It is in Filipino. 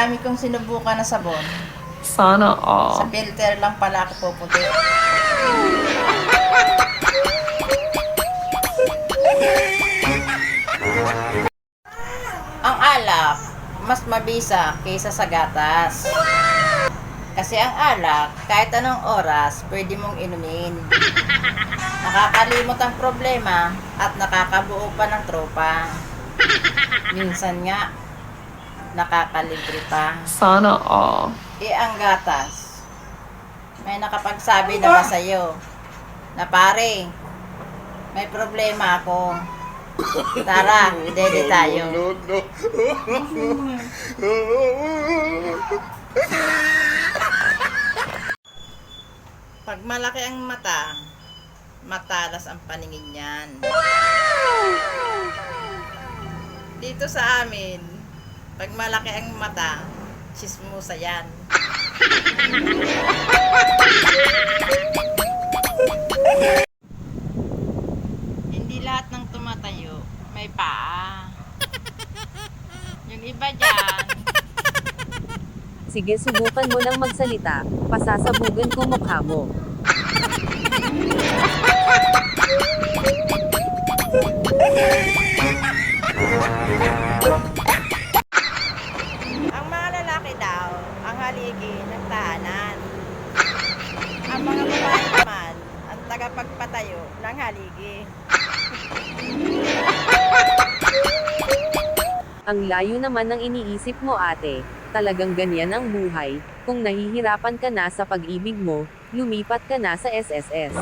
dami kong sinubukan na sabon. Sana Sa all. filter lang pala ako puputi. Ang alak, mas mabisa kaysa sa gatas. Kasi ang alak, kahit anong oras, pwede mong inumin. Nakakalimot ang problema at nakakabuo pa ng tropa. Minsan nga, nakakalibre pa. Sana all. Ang gatas, may nakapagsabi na ba sa'yo na pare, may problema ako. Tara, dede tayo. Pag malaki ang mata, matalas ang paningin niyan. Dito sa amin, pag malaki ang mata, chismosa yan. Hindi lahat ng tumatayo may paa. Yung iba dyan, Sige, subukan mo nang magsalita. Pasasabugan ko mukha mo. ang mga lalaki daw, ang haligi ng tahanan. Ang mga babae naman, ang tagapagpatayo ng haligi. Ang layo naman ng iniisip mo, ate. Talagang ganyan ang buhay. Kung nahihirapan ka na sa pag-ibig mo, lumipat ka na sa SSS.